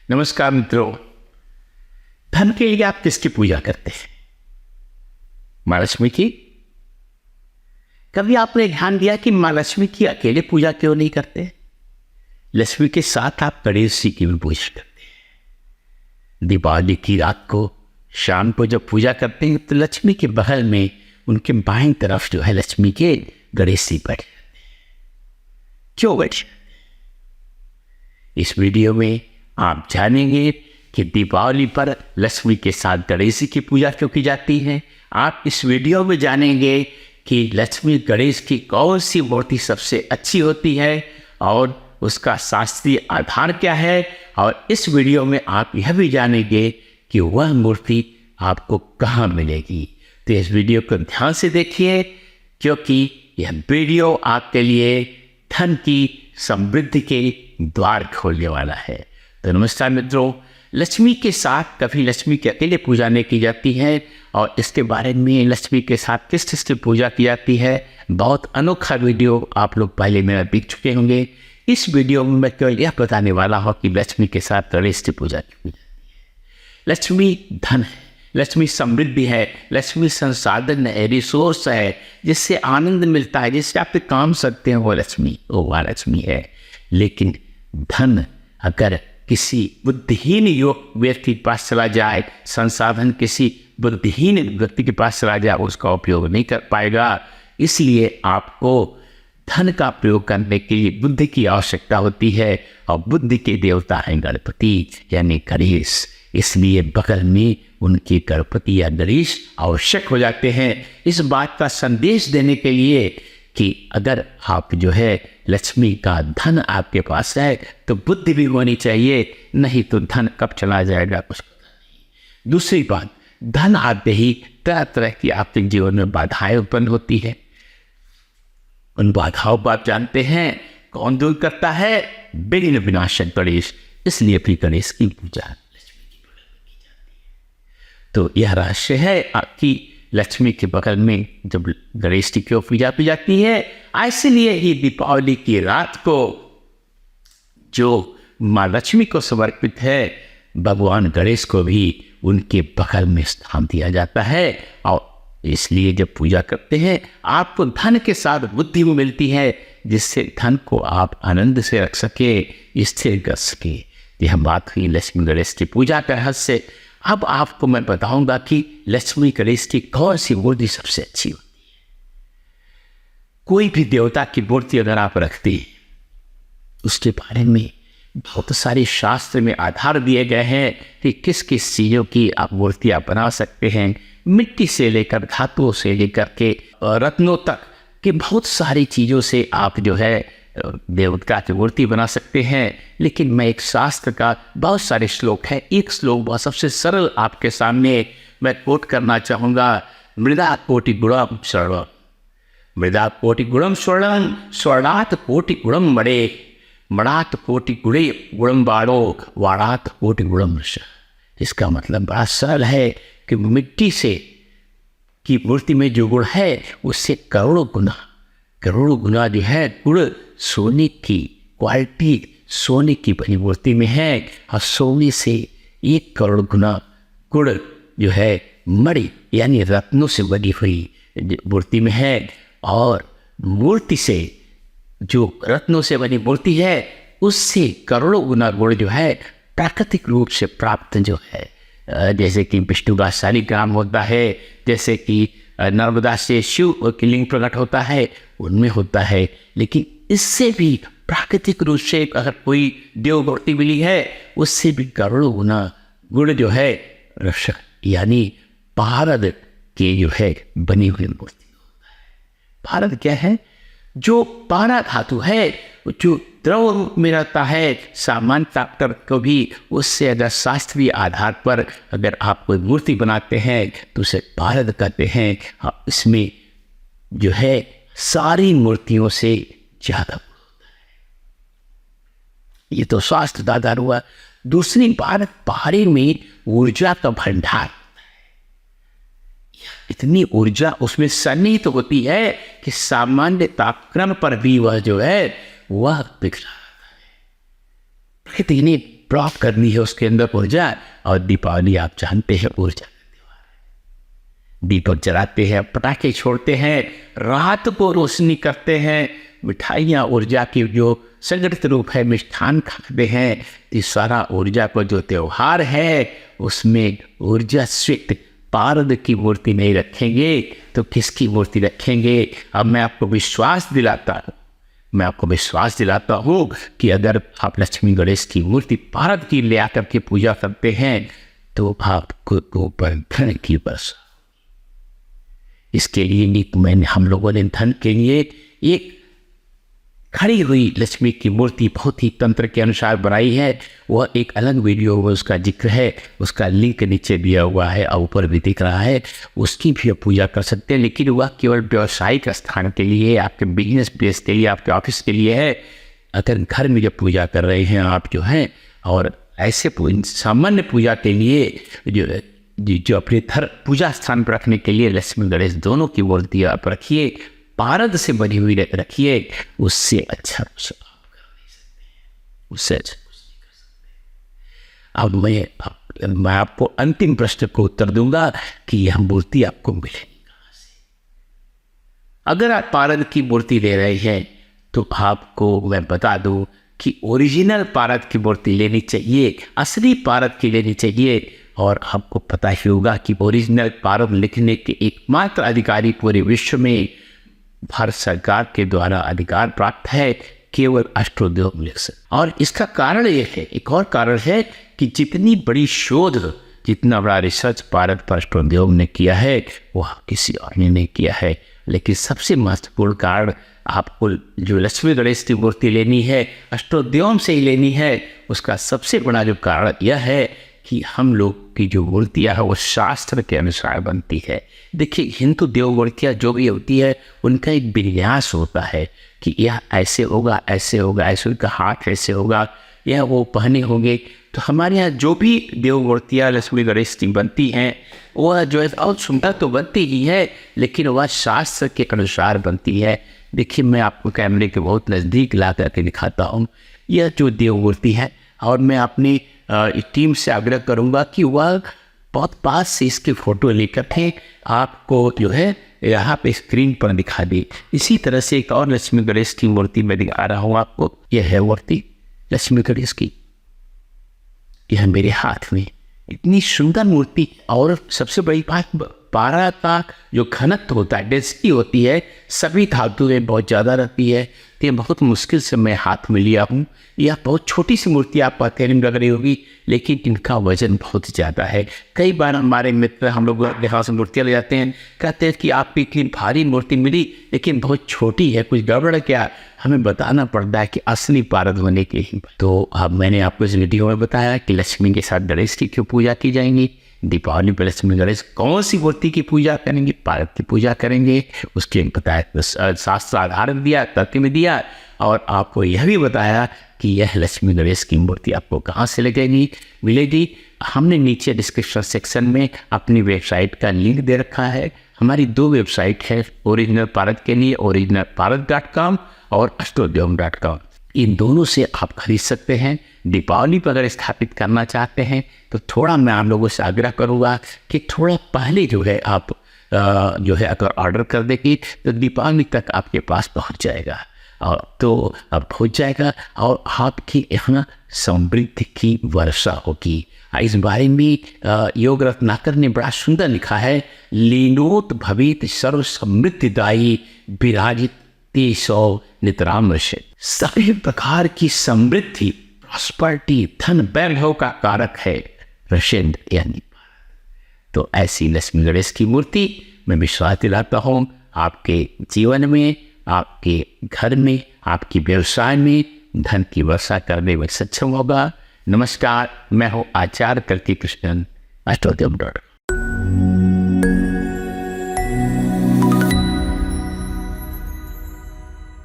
नमस्कार मित्रों। धन के लिए आप किसकी पूजा करते हैं? माँ लक्ष्मी की? कभी आपने ध्यान दिया कि माँ लक्ष्मी की अकेले पूजा क्यों नहीं करते? लक्ष्मी के साथ आप गणेश जी की भी पूजा करते हैं। दीपावली की रात को शाम को जब पूजा करते हैं तो लक्ष्मी के बगल में उनके बाईं तरफ जो है लक्ष्मी के गणेश जी बैठे रहते हैं। क्यों बैठे? इस वीडियो में आप जानेंगे कि दीपावली पर लक्ष्मी के साथ गणेश जी की पूजा क्यों की जाती है। आप इस वीडियो में जानेंगे कि लक्ष्मी गणेश की कौन सी मूर्ति सबसे अच्छी होती है और उसका शास्त्रीय आधार क्या है। और इस वीडियो में आप यह भी जानेंगे कि वह मूर्ति आपको कहाँ मिलेगी। तो इस वीडियो को ध्यान से देखिए, क्योंकि यह वीडियो आपके लिए धन की समृद्धि के द्वार खोलने वाला है। तो नमस्कार मित्रों, लक्ष्मी के साथ कभी लक्ष्मी की अकेले पूजा नहीं की जाती है और इसके बारे में लक्ष्मी के साथ किस किस की पूजा की जाती है, बहुत अनोखा वीडियो आप लोग पहले मेरा देख चुके होंगे। इस वीडियो में मैं केवल यह बताने वाला हूँ कि लक्ष्मी के साथ गणेश की पूजा की जाती है। लक्ष्मी धन है, लक्ष्मी समृद्धि है, लक्ष्मी संसाधन है, रिसोर्स है, जिससे आनंद मिलता है, जिससे आप काम सकते हैं, वो लक्ष्मी, वो माँ लक्ष्मी है। लेकिन धन अगर किसी बुद्धिहीन व्यक्ति के पास चला जाए, संसाधन किसी बुद्धिहीन व्यक्ति के पास चला जाए, उसका उपयोग नहीं कर पाएगा। इसलिए आपको धन का प्रयोग करने के लिए बुद्धि की आवश्यकता होती है और बुद्धि के देवता हैं गणपति यानी गणेश। इसलिए बगल में उनके गणपति या गणेश आवश्यक हो जाते हैं। इस बात का संदेश देने के लिए कि अगर आप जो है लक्ष्मी का धन आपके पास है तो बुद्धि भी होनी चाहिए, नहीं तो धन कब चला जाएगा कुछ पता नहीं। दूसरी बात, धन आते ही तरह तरह की आपके जीवन में बाधाएं उत्पन्न होती है। उन बाधाओं को आप जानते हैं, कौन दूर करता है? विघ्न विनाशक गणेश। इसलिए भी गणेश की पूजा लक्ष्मी की बगल में की जाती है। तो यह रहस्य है आपकी लक्ष्मी के बगल में जब गणेश की क्यों पूजा की जाती है। इसलिए ही दीपावली की रात को जो माँ लक्ष्मी को समर्पित है, भगवान गणेश को भी उनके बगल में स्थान दिया जाता है। और इसलिए जब पूजा करते हैं आपको धन के साथ बुद्धि भी मिलती है, जिससे धन को आप आनंद से रख सके, स्थिर कर सके। यह बात हुई लक्ष्मी गणेश की पूजा का रहस्य। अब आपको मैं बताऊंगा कि लक्ष्मी गणेश की कौन सी मूर्ति सबसे अच्छी होती है। कोई भी देवता की मूर्ति अगर आप रखते हैं, उसके बारे में बहुत सारे शास्त्र में आधार दिए गए हैं कि किस किस चीज़ों की आप मूर्तियाँ बना सकते हैं। मिट्टी से लेकर धातुओं से लेकर के रत्नों तक के बहुत सारी चीज़ों से आप जो है देवता की मूर्ति बना सकते हैं। लेकिन मैं एक शास्त्र का बहुत सारे श्लोक है, एक श्लोक बहुत सबसे सरल आपके सामने मैं कोट करना चाहूँगा। मृदा कोटि गुणम स्वर्ण, मृदा कोटि गुणम स्वर्ण, स्वर्णात् कोटि गुणम मणे, मणात् कोटि गुणे गुणम बाणो, वाणात् कोटि गुणम वृष। इसका मतलब बड़ा सरल है कि मिट्टी से की मूर्ति में जो गुण है उससे करोड़ों गुना जो है गुण सोने की क्वालिटी, सोने की बनी मूर्ति में है। और सोने से 1 करोड़ गुना गुण जो है मणि यानी रत्नों से बनी हुई मूर्ति में है। और मूर्ति से जो रत्नों से बनी मूर्ति है उससे करोड़ों गुना गुण जो है प्राकृतिक रूप से प्राप्त जो है, जैसे कि विष्णु का शालिग्राम होता है, जैसे कि नर्मदा से शिव की लिंग प्रकट होता है, उनमें होता है। लेकिन इससे भी प्राकृतिक रूप से अगर कोई देव मूर्ति मिली है उससे भी करोड़ों गुना गुण जो है यानी भारत के जो है बनी हुई मूर्ति होता है। भारत क्या है? जो पारा धातु है, जो द्रव रूप में रहता है, सामान्य ताकत को भी उससे अगर शास्त्रीय आधार पर अगर आप कोई मूर्ति बनाते हैं तो उसे भारत कहते हैं। हाँ, इसमें जो है सारी मूर्तियों से ज्यादा होता है। ये तो शास्त्र आधार हुआ। दूसरी बात, पहाड़ी में ऊर्जा का भंडार होता है। इतनी ऊर्जा उसमें सन्निहित होती है कि सामान्य तापक्रम पर भी वह जो है वह बिखरा रहता है। प्रकृति ने ब्लॉक करनी है उसके अंदर ऊर्जा। और दीपावली आप जानते हैं ऊर्जा का त्योहार है। दीपक जलाते हैं, पटाखे छोड़ते हैं, रात को रोशनी करते हैं, मिठाइयाँ ऊर्जा की जो संगठित रूप है, मिष्ठान खाते हैं। ये सारा ऊर्जा को जो त्योहार है उसमें ऊर्जा स्वित पारद की मूर्ति नहीं रखेंगे तो किसकी मूर्ति रखेंगे? अब मैं आपको विश्वास दिलाता हूँ कि अगर आप लक्ष्मी गणेश की मूर्ति पारद की ले आकर के पूजा करते हैं तो आपको ऊपर धन की वर्षा। इसके लिए हम लोगों ने धन के लिए एक खड़ी हुई लक्ष्मी की मूर्ति बहुत ही तंत्र के अनुसार बनाई है। वह एक अलग वीडियो में उसका जिक्र है, उसका लिंक नीचे दिया हुआ है और ऊपर भी दिख रहा है, उसकी भी आप पूजा कर सकते हैं। लेकिन वह केवल व्यावसायिक स्थान के लिए, आपके बिजनेस प्लेस के लिए, आपके ऑफिस के लिए है। अगर घर में जब पूजा कर रहे हैं आप जो हैं, और ऐसे सामान्य पूजा के लिए जो अपने पूजा स्थान पर रखने के लिए लक्ष्मी गणेश दोनों की मूर्ति आप रखिए, पारद से बनी हुई रखिए। उससे अच्छा कुछ आप कर नहीं सकते, उससे अच्छा कुछ नहीं कर सकते। अब मैं आपको अंतिम प्रश्न को उत्तर दूंगा कि यह मूर्ति आपको मिलेगी कहाँ से। अगर आप पारद की मूर्ति ले रहे हैं तो आपको मैं बता दूं कि ओरिजिनल पारद की मूर्ति लेनी चाहिए, असली पारद की लेनी चाहिए। और आपको पता ही होगा कि ओरिजिनल पारद लिखने के एकमात्र अधिकारी पूरे विश्व में भारत सरकार के द्वारा अधिकार प्राप्त है, केवल अष्टोद्योग लिख सकते। और इसका कारण यह है, एक और कारण है कि जितनी बड़ी शोध, जितना बड़ा रिसर्च भारत पर अष्टोद्योग ने किया है वह किसी और ने नहीं किया है। लेकिन सबसे महत्वपूर्ण कारण, आपको जो लक्ष्मी गणेश की मूर्ति लेनी है अष्टोद्योग से ही लेनी है, उसका सबसे बड़ा जो कारण यह है कि हम लोग की जो मूर्तियाँ है वो शास्त्र के अनुसार बनती है। देखिए, हिंदू देव मूर्तियाँ जो भी होती है उनका एक विन्यास होता है कि यह ऐसे होगा, ऐसे होगा, ऐसे उनका हाथ ऐसे होगा, यह वो पहने होंगे। तो हमारे यहाँ जो भी देव मूर्तियाँ लक्ष्मी गणेश की बनती हैं वह जो है और सुंदर तो बनती ही है, लेकिन वह शास्त्र के अनुसार बनती है। देखिए, मैं आपको कैमरे के बहुत नज़दीक ला करके दिखाता हूँ यह जो देव मूर्ति है, और मैं अपनी टीम से आग्रह करूंगा कि वह बहुत पास से इसकी फ़ोटो लेकर के आपको जो है यहाँ पे स्क्रीन पर दिखा दी। इसी तरह से एक और लक्ष्मी गणेश की मूर्ति मैं दिखा रहा हूँ आपको। यह है मूर्ति लक्ष्मी गणेश की, यह मेरे हाथ में, इतनी सुंदर मूर्ति। और सबसे बड़ी बात, पारा का जो घनत्व होता है, डेंसिटी होती है, सभी धातु में बहुत ज़्यादा रहती है। तो ये बहुत मुश्किल से मैं हाथ में लिया हूँ। यह बहुत छोटी सी मूर्ति आप कहने में लग रही होगी, लेकिन इनका वजन बहुत ज़्यादा है। कई बार हमारे मित्र, हम लोग यहाँ से मूर्तियाँ ले जाते हैं, कहते हैं कि आपकी इतनी भारी मूर्ति मिली लेकिन बहुत छोटी है, कुछ गड़बड़ है क्या? हमें बताना पड़ता है कि असली पारद होने के ही। तो अब मैंने आपको इस वीडियो में बताया कि लक्ष्मी के साथ गणेश की क्यों पूजा की जाएंगी। दीपावली पर लक्ष्मी गणेश कौन सी मूर्ति की पूजा करेंगे? पारद की पूजा करेंगे। उसके बताया शास्त्र आधारण दिया, तर्क में दिया, और आपको यह भी बताया कि यह लक्ष्मी गणेश की मूर्ति आपको कहाँ से मिलेगी। हमने नीचे डिस्क्रिप्शन सेक्शन में अपनी वेबसाइट का लिंक दे रखा है। हमारी 2 वेबसाइट है ओरिजिनल पारद के लिए, originalparad.com और अष्टोद्योग.com। इन दोनों से आप खरीद सकते हैं। दीपावली पर अगर स्थापित करना चाहते हैं तो थोड़ा मैं आप लोगों से आग्रह करूँगा कि थोड़ा पहले जो है आप जो है अगर ऑर्डर कर देंगे तो दीपावली तक आपके पास पहुंच जाएगा, और तो अब पहुंच जाएगा और आपकी यहाँ समृद्धि की वर्षा होगी। इस बारे में योग रत्नाकर ने बड़ा सुंदर लिखा है, लीनोत भवित सर्व समृद्धिदायी विराजित सौ नितराम ऋषि। सभी प्रकार की समृद्धि, प्रॉस्पर्टी, धन वैभव का कारक है ऋषेंद्र यानी। तो ऐसी लक्ष्मी गणेश की मूर्ति मैं विश्वास दिलाता हूँ आपके जीवन में, आपके घर में, आपकी व्यवसाय में धन की वर्षा करने में सक्षम होगा। नमस्कार, मैं हूँ आचार्य कृष्णन, अष्टोद्योग।